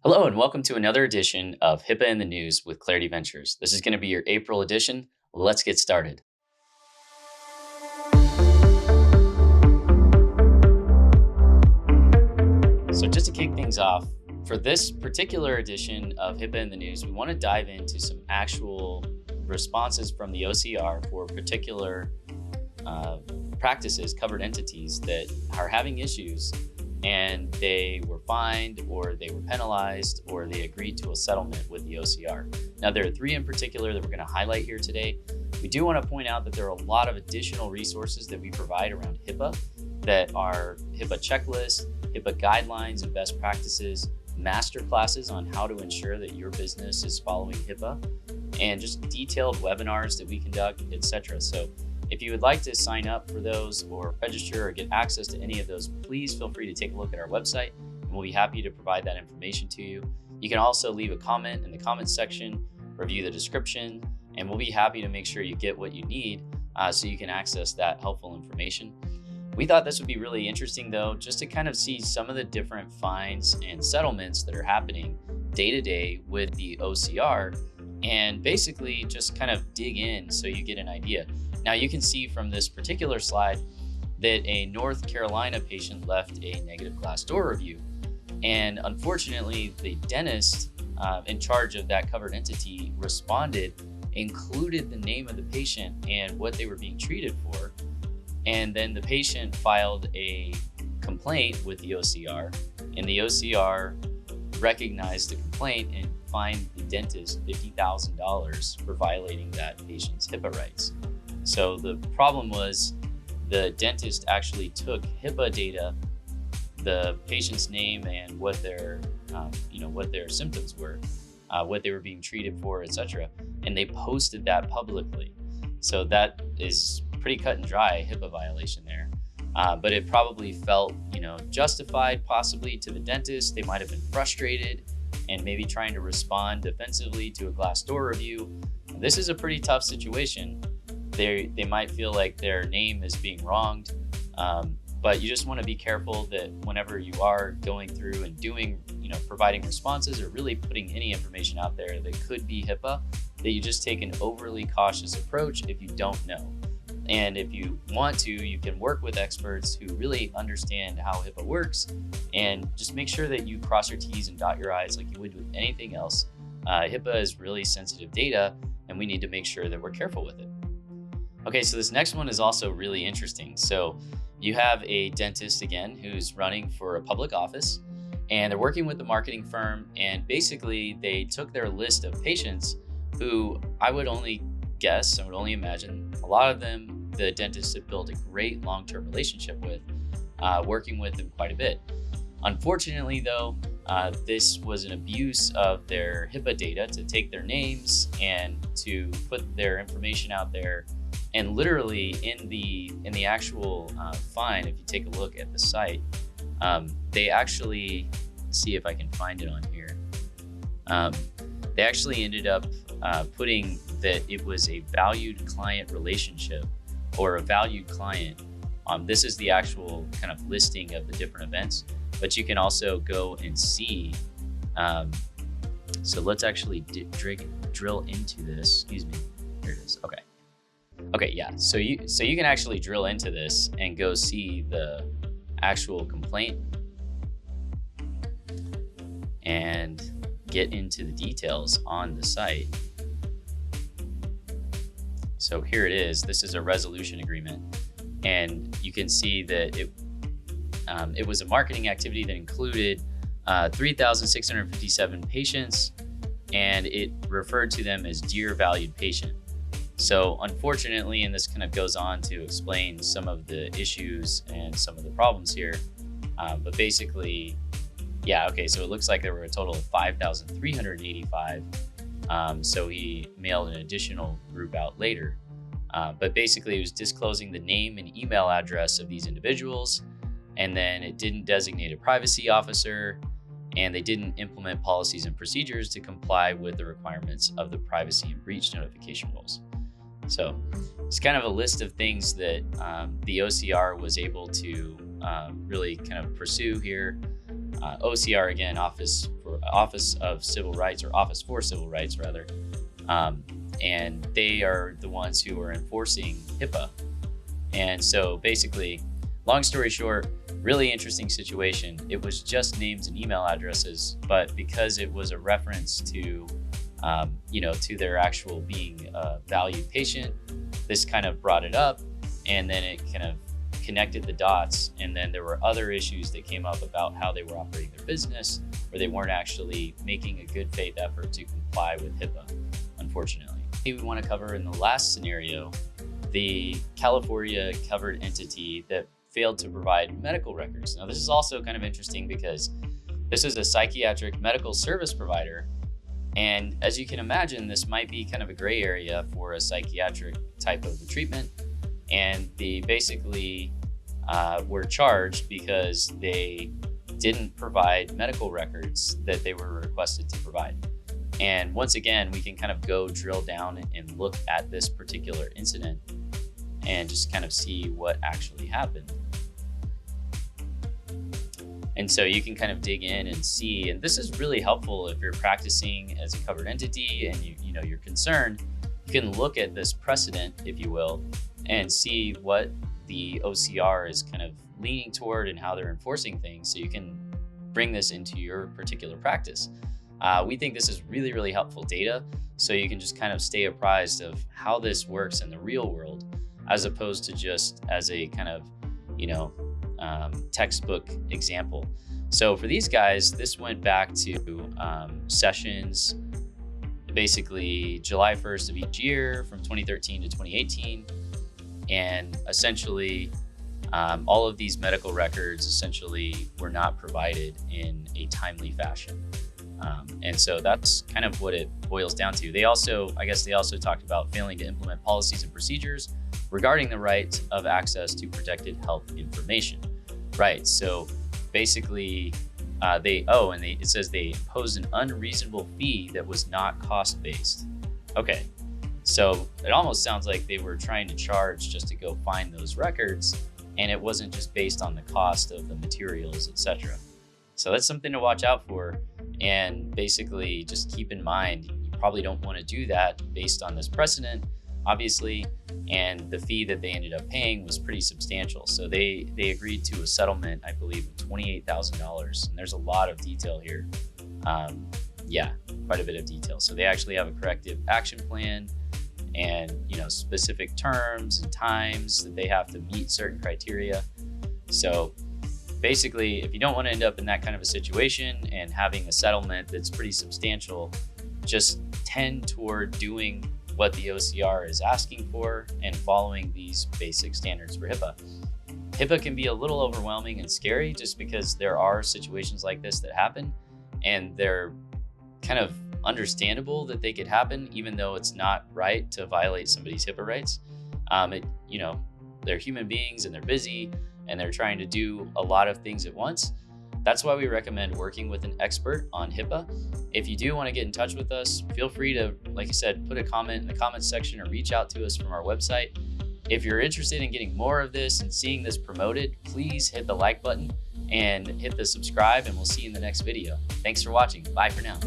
Hello, and welcome to another edition of Hipaa in the News with Clarity Ventures. This is going to be your April edition. Let's get started. So, just to kick things off, for this particular edition of Hipaa in the News, we want to dive into some actual responses from the OCR for particular practices, covered entities that are having issues and they were fined or they were penalized or they agreed to a settlement with the OCR. Now, there are three in particular that we're going to highlight here today. We do want to point out that there are a lot of additional resources that we provide around Hipaa that are Hipaa checklists, Hipaa guidelines and best practices, master classes on how to ensure that your business is following Hipaa, and just detailed webinars that we conduct, etc. So if you would like to sign up for those or register or get access to any of those, please feel free to take a look at our website and we'll be happy to provide that information to you. You can also leave a comment in the comments section, review the description, and we'll be happy to make sure you get what you need so you can access that helpful information. We thought this would be really interesting though, just to kind of see some of the different fines and settlements that are happening day to day with the OCR and basically just kind of dig in so you get an idea. Now you can see from this particular slide that a North Carolina patient left a negative Glassdoor review. And unfortunately, the dentist in charge of that covered entity responded, included the name of the patient and what they were being treated for. And then the patient filed a complaint with the OCR, and the OCR recognized the complaint and fined the dentist $50,000 for violating that patient's Hipaa rights. So the problem was the dentist actually took Hipaa data, the patient's name and what their symptoms were, what they were being treated for, etc., and they posted that publicly. So that is pretty cut and dry Hipaa violation there. But it probably felt, justified possibly to the dentist. They might have been frustrated and maybe trying to respond defensively to a Glassdoor review. This is a pretty tough situation. They might feel like their name is being wronged, but you just want to be careful that whenever you are going through and doing, providing responses or really putting any information out there that could be Hipaa, that you just take an overly cautious approach if you don't know. And if you want to, you can work with experts who really understand how Hipaa works and just make sure that you cross your T's and dot your I's like you would with anything else. Hipaa is really sensitive data and we need to make sure that we're careful with it. Okay, so this next one is also really interesting. So you have a dentist again who's running for a public office and they're working with the marketing firm, and basically they took their list of patients who I would only guess, I would only imagine a lot of them the dentist had built a great long-term relationship with, working with them quite a bit. Unfortunately though, this was an abuse of their Hipaa data to take their names and to put their information out there. And literally in the actual fine, if you take a look at the site, they actually, see if I can find it on here. They actually ended up putting that it was a valued client relationship or a valued client. This is the actual kind of listing of the different events, but you can also go and see. So let's actually drill into this. Excuse me. Here it is. Okay, yeah. So you can actually drill into this and go see the actual complaint and get into the details on the site. So here it is. This is a resolution agreement, and you can see that it was a marketing activity that included 3,657 patients, and it referred to them as dear valued patient. So unfortunately, and this kind of goes on to explain some of the issues and some of the problems here, but basically, yeah, okay, so it looks like there were a total of 5,385. So he mailed an additional group out later. But basically, it was disclosing the name and email address of these individuals, and then it didn't designate a privacy officer, and they didn't implement policies and procedures to comply with the requirements of the privacy and breach notification rules. So it's kind of a list of things that the OCR was able to really kind of pursue here. OCR, again, Office Office of Civil Rights, or Office for Civil Rights rather. And they are the ones who are enforcing Hipaa. And so basically, long story short, really interesting situation. It was just names and email addresses, but because it was a reference to, to their actual being a valued patient, this kind of brought it up, and then it kind of connected the dots. And then there were other issues that came up about how they were operating their business, where they weren't actually making a good faith effort to comply with Hipaa, unfortunately. We want to cover in the last scenario, the California covered entity that failed to provide medical records. Now, this is also kind of interesting because this is a psychiatric medical service provider. And as you can imagine, this might be kind of a gray area for a psychiatric type of treatment. And they basically were charged because they didn't provide medical records that they were requested to provide. And once again, we can kind of go drill down and look at this particular incident and just kind of see what actually happened. And so you can kind of dig in and see, and this is really helpful if you're practicing as a covered entity and you're concerned. You can look at this precedent, if you will, and see what the OCR is kind of leaning toward and how they're enforcing things, so you can bring this into your particular practice. We think this is really, really helpful data, so you can just kind of stay apprised of how this works in the real world, as opposed to just as a kind of, textbook example. So for these guys, this went back to sessions, basically July 1st of each year from 2013 to 2018. And essentially, all of these medical records essentially were not provided in a timely fashion. And so that's kind of what it boils down to. They also talked about failing to implement policies and procedures regarding the right of access to protected health information. Right, so basically it says they imposed an unreasonable fee that was not cost-based. Okay, so it almost sounds like they were trying to charge just to go find those records, and it wasn't just based on the cost of the materials, etc. So that's something to watch out for, and basically just keep in mind, you probably don't want to do that based on this precedent, obviously, and the fee that they ended up paying was pretty substantial. So they agreed to a settlement, I believe, of $28,000, and there's a lot of detail here. Quite a bit of detail. So they actually have a corrective action plan, and specific terms and times that they have to meet certain criteria. So basically, if you don't want to end up in that kind of a situation and having a settlement that's pretty substantial, just tend toward doing what the OCR is asking for and following these basic standards for Hipaa. Hipaa can be a little overwhelming and scary just because there are situations like this that happen, and they're kind of understandable that they could happen, even though it's not right to violate somebody's Hipaa rights. They're human beings and they're busy and they're trying to do a lot of things at once. That's why we recommend working with an expert on Hipaa. If you do want to get in touch with us, feel free to, like I said, put a comment in the comments section or reach out to us from our website. If you're interested in getting more of this and seeing this promoted, please hit the like button and hit the subscribe, and we'll see you in the next video. Thanks for watching. Bye for now.